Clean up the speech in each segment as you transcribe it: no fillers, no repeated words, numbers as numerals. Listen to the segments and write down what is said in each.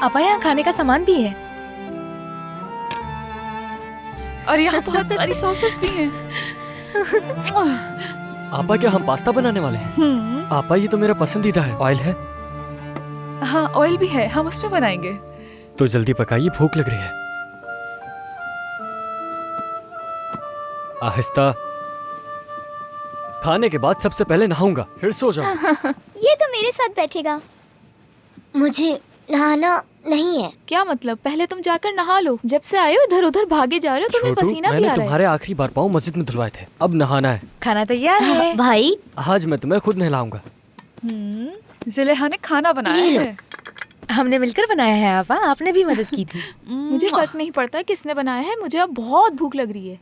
आपा यहाँ खाने का सामान भी है और यहाँ बहुत सारी सॉसेस भी हैं। आपा क्या हम पास्ता बनाने वाले हैं? आपा ये तो मेरा पसंदीदा है। ऑयल है? हाँ ऑयल भी है, हम उस पे बनाएंगे। तो जल्दी पकाइए, भूख लग रही है। आहिस्ता। खाने के बाद सबसे पहले नहाऊंगा, फिर सो जाऊंगा। ये तो मेरे साथ बैठेगा। मुझे नहाना नहीं है। क्या मतलब? पहले तुम जाकर नहा लो। जब से आए हो इधर उधर भागे जा रहे हो, तुम्हें छोटू, पसीना भी मैंने आ रहा है। तुम्हारे आखिरी बार पाँव मस्जिद में धुलवाए थे, अब नहाना है। खाना तैयार है भाई। आज मैं तुम्हें खुद नहलाऊंगा। ज़ुलेहा ने खाना बनाया है। हमने मिलकर बनाया है आपा, आपने भी मदद की थी। मुझे फर्क नहीं पड़ता किसने बनाया है, मुझे अब बहुत भूख लग रही है।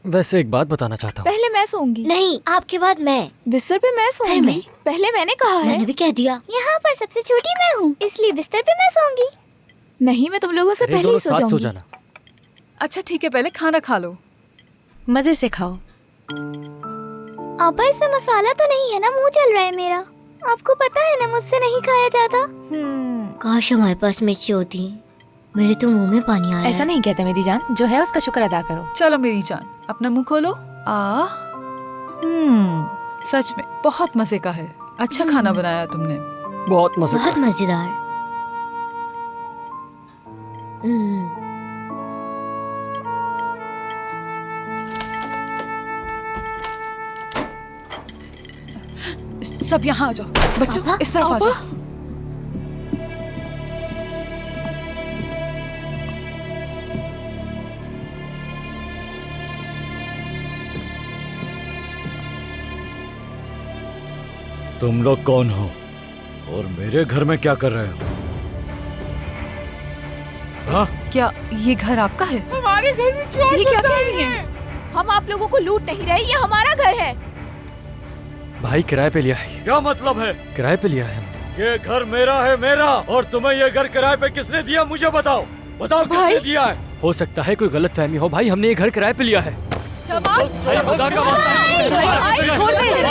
वैसे एक बात बताना चाहता हूँ। पहले मैं सोऊंगी। नहीं, आपके बाद मैं। बिस्तर पे मैं सोऊंगी। मैं। पहले मैंने कहा है। मैंने भी कह दिया। यहाँ पर सबसे छोटी मैं हूँ, इसलिए बिस्तर पे मैं सोऊंगी। नहीं, मैं तुम लोगों से अरे पहले दोनों ही सो साथ सो जाऊंगी। जाना। अच्छा ठीक है, पहले खाना खा लो। मजे से खाओ। आपा इसमें मसाला तो नहीं है ना? मुंह चल रहा है मेरा। आपको पता है ना मुझसे नहीं खाया जाता। काश हमारे पास मिर्ची होती। मेरे तो मुंह में पानी आ रहा है। ऐसा नहीं कहते मेरी जान, जो है उसका शुक्र अदा करो। चलो मेरी जान, अपना मुंह खोलो। सच में बहुत मजे का है। अच्छा खाना बनाया तुमने। बहुत मजा। बहुत मजेदार। सब यहाँ आ जाओ बच्चों, आपा, इस तरफ आ जाओ। तुम लोग कौन हो और मेरे घर में क्या कर रहे हो? हाँ? क्या ये घर आपका है? हमारे घर में चोर ये क्या घुस कह आए रही हैं। हैं? हम आप लोगों को लूट नहीं रहे, ये हमारा घर है। भाई किराए पे लिया है। क्या मतलब है? किराए पे लिया है हमने। ये घर मेरा है, मेरा। और तुम्हें ये घर किराए पे किसने दिया? मुझे बताओ, बताओ किसने दिया है? हो सकता है कोई गलत फहमी हो भाई, हमने ये घर किराए पे लिया है। जमाल, खुदा का वास्ता है। भाई छोड़ दे रे,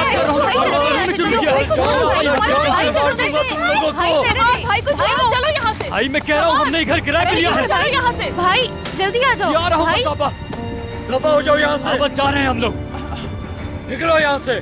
भाई को छोड़ो, चलो यहाँ से। भाई मैं कह रहा हूँ हमने ये घर किराए पे लिया है। चलो यहाँ से। भाई जल्दी आ जाओ। जा रहा हूँ भाई, बस आपा। दफा हो जाओ यहाँ से। बस जा रहे हैं हम लोग। निकलो यहाँ से।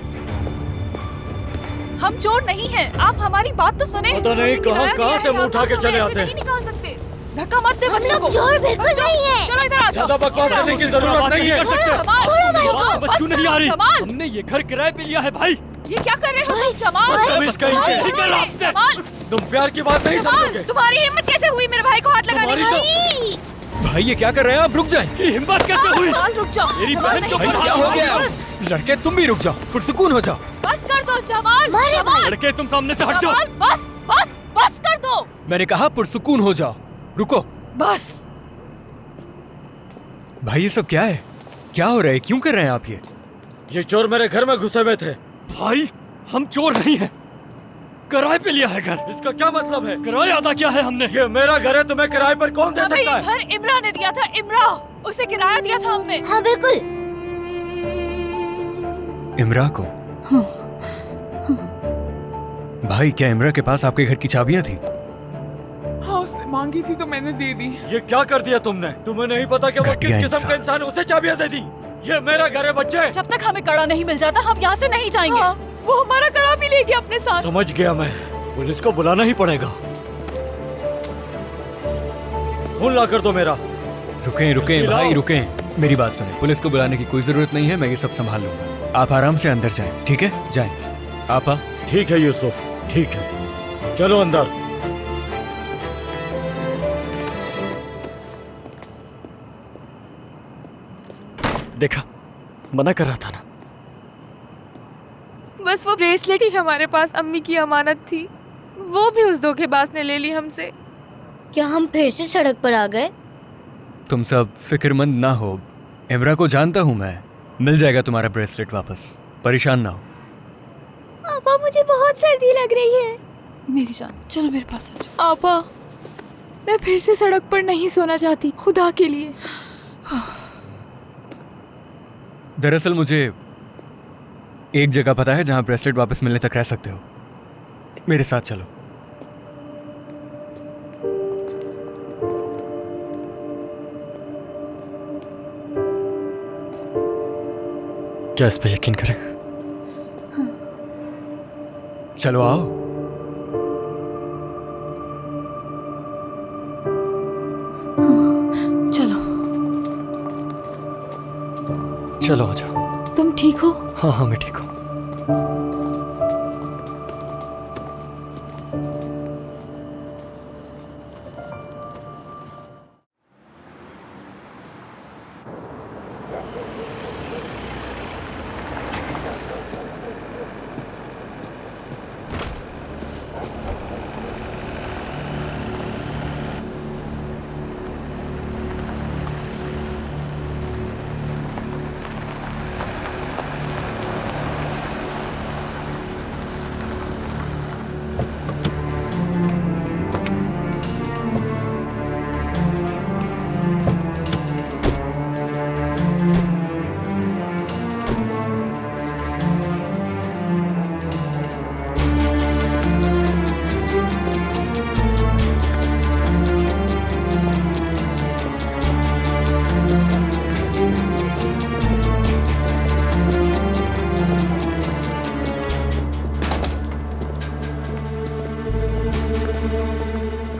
हम चोर नहीं हैं, आप हमारी बात तो सुने। पता नहीं कहाँ से मुंह उठा के चले आते हैं। नहीं निकाल सकते, धक्का मत दे हम बच्चों को। लोग चोर बिल्कुल नहीं है। चलो इधर आ जाओ। ज्यादा बकवास करने की जरूरत नहीं है। बस क्यों नहीं आ रही? जमाल, हमने ये घर किराए पे लिया है भाई। ये क्या कर रहे हो तुम? जमाल, बदतमीज कहीं से। ठीक है आपसे। जमाल, तुम प्यार की बात नहीं समझोगे। तुम्हारी हिम्मत कैसे हुई मेरे भाई को हाथ लगाने तुम्हारी की? भाई ये क्या कर रहे हैं आप? रुक जाए। ये हिम्मत कैसे हुई? जमाल रुक जाओ। मेरी जमाल, बहन नहीं, को बस, क्या हो गया? बस, लड़के तुम भी रुक जाओ, पुरसुकून हो जाओ। बस कर दो जमाल। जमाल, लड़के तुम सामने से हट जाओ। जमाल, बस बस बस कर दो। मैंने कहा पुरसुकून हो जाओ। रुको। बस भाई ये सब क्या है? क्या हो रहा है? क्यों कर रहे हैं आप ये चोर मेरे घर में घुसे हुए थे। भाई हम चोर नहीं हैं, किराए पे लिया है घर। इसका क्या मतलब है? किराया अदा किया है हमने। ये मेरा घर है, तुम्हें किराए पर कौन दे हमें सकता ये है? घर इमरा ने दिया था। इमरा, उसे किराया दिया था हमने। हाँ बिल्कुल। इमरा को? भाई क्या इमरा के पास आपके घर की चाबियां थी? हाँ उसने मांगी थी तो मैंने दे दी। ये क्या कर दिया तुमने? तुम्हें नहीं पता कि वो किस किस्म का इंसान है? उसे चाबियां दे दी। ये मेरा घर है बच्चे। जब तक हमें कड़ा नहीं मिल जाता हम यहाँ से नहीं जाएंगे। हाँ, वो हमारा कड़ा भी ले गया अपने साथ। समझ गया मैं, पुलिस को बुलाना ही पड़ेगा। फोन ला कर दो मेरा। रुकें रुकें भाई रुकें, मेरी बात सुनें। पुलिस को बुलाने की कोई जरूरत नहीं है, मैं ये सब संभाल लूंगा। आप आराम से अंदर जाएं, ठीक है? जाएं। आपा। ठीक है यूसुफ, ठीक है, चलो अंदर। देखा, मना कर रहा था ना। बस वो ब्रेसलेट ही हमारे पास अम्मी की अमानत थी, वो भी उस धोखेबाज ने ले ली हमसे। क्या हम फिर से सड़क पर आ गए? तुम सब फिक्रमंद ना हो, इमरा को जानता हूँ मैं। मिल जाएगा तुम्हारा ब्रेसलेट वापस, परेशान ना हो। आपा मुझे बहुत सर्दी लग रही है। मेरी जान चलो मेरे पास आ जाओ। आपा, मैं फिर से सड़क पर नहीं सोना चाहती, खुदा के लिए। दरअसल मुझे एक जगह पता है जहाँ ब्रेसलेट वापस मिलने तक रह सकते हो। मेरे साथ चलो। क्या इस पे यकीन करें? चलो आओ। चलो। चलो आ जाओ। तुम ठीक हो? हाँ हाँ मैं ठीक हूँ।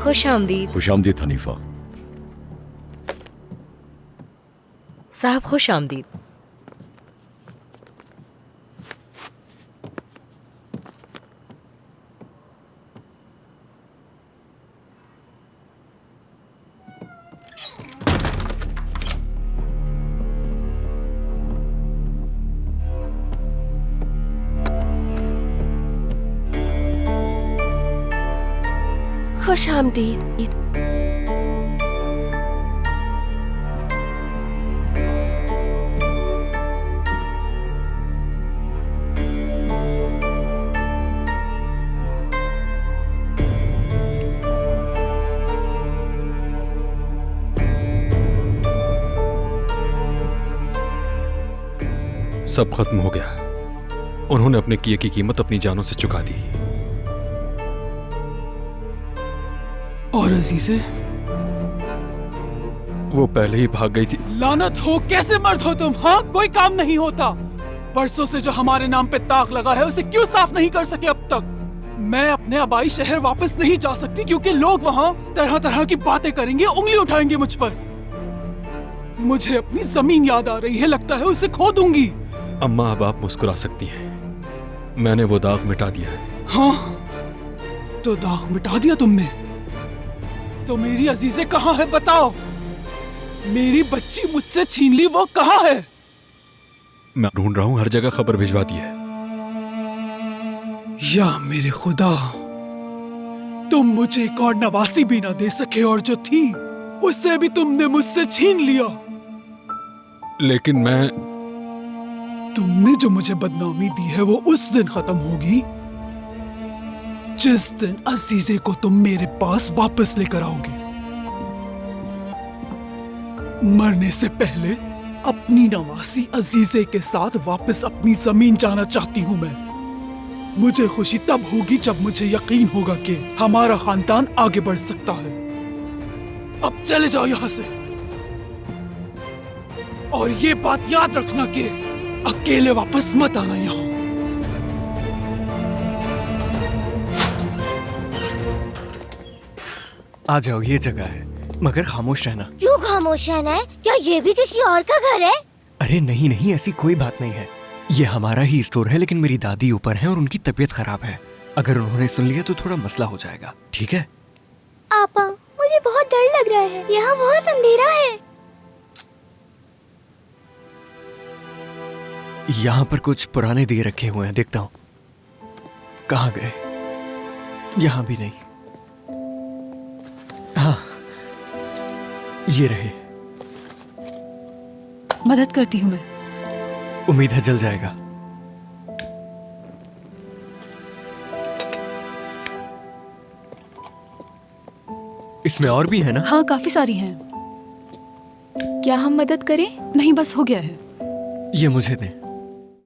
खुश आमदीद। खुश आमदीद हनीफा। साहब खुश आमदीद। खुश आमदीद। सब खत्म हो गया। उन्होंने अपने किए की कीमत अपनी जानों से चुका दी। और अजीजे? वो पहले ही भाग गई थी। लानत हो, कैसे मर्द हो तुम? हाँ, कोई काम नहीं होता। परसों से जो हमारे नाम पे ताक लगा है उसे क्यों साफ नहीं कर सके अब तक? मैं अपने आबाई शहर वापस नहीं जा सकती क्योंकि लोग वहाँ तरह तरह की बातें करेंगे, उंगली उठाएंगे मुझ पर। मुझे अपनी जमीन याद आ रही है, लगता है उसे खो दूंगी। अम्मा अब आप मुस्कुरा सकती हैं, मैंने वो दाग मिटा दिया है। हाँ, तो दाग मिटा दिया तुमने? तो मेरी अजीज़े कहाँ है बताओ? मेरी बच्ची मुझसे छीन ली, वो कहाँ है? मैं ढूंढ रहा हूँ, हर जगह खबर भिजवा दी है। या मेरे खुदा, तुम मुझे एक और नवासी भी ना दे सके और जो थी उससे भी तुमने मुझसे छीन लिया। लेकिन तुमने जो मुझे बदनामी दी है वो उस दिन खत्म होगी जिस दिन अजीजे को तुम मेरे पास वापस लेकर आओगे। मरने से पहले अपनी नवासी अजीजे के साथ वापस अपनी जमीन जाना चाहती हूं मैं। मुझे खुशी तब होगी जब मुझे यकीन होगा कि हमारा खानदान आगे बढ़ सकता है। अब चले जाओ यहां से, और ये बात याद रखना कि अकेले वापस मत आना यहां। आ जाओ, ये जगह है, मगर खामोश रहना। क्यों खामोश रहना है? क्या ये भी किसी और का घर है? अरे नहीं नहीं, ऐसी कोई बात नहीं है। ये हमारा ही स्टोर है, लेकिन मेरी दादी ऊपर है और उनकी तबीयत खराब है। अगर उन्होंने सुन लिया तो थोड़ा मसला हो जाएगा, ठीक है? आपा, मुझे बहुत डर लग रहा है, यहाँ बहुत अंधेरा है। यहाँ पर कुछ पुराने दिए रखे हुए हैं, देखता हूँ कहाँ गए। यहाँ भी नहीं। हाँ, ये रहे। मदद करती हूँ मैं। उम्मीद है जल जाएगा। इसमें और भी है ना? हाँ, काफी सारी हैं। क्या हम मदद करें? नहीं, बस हो गया है। ये मुझे दें।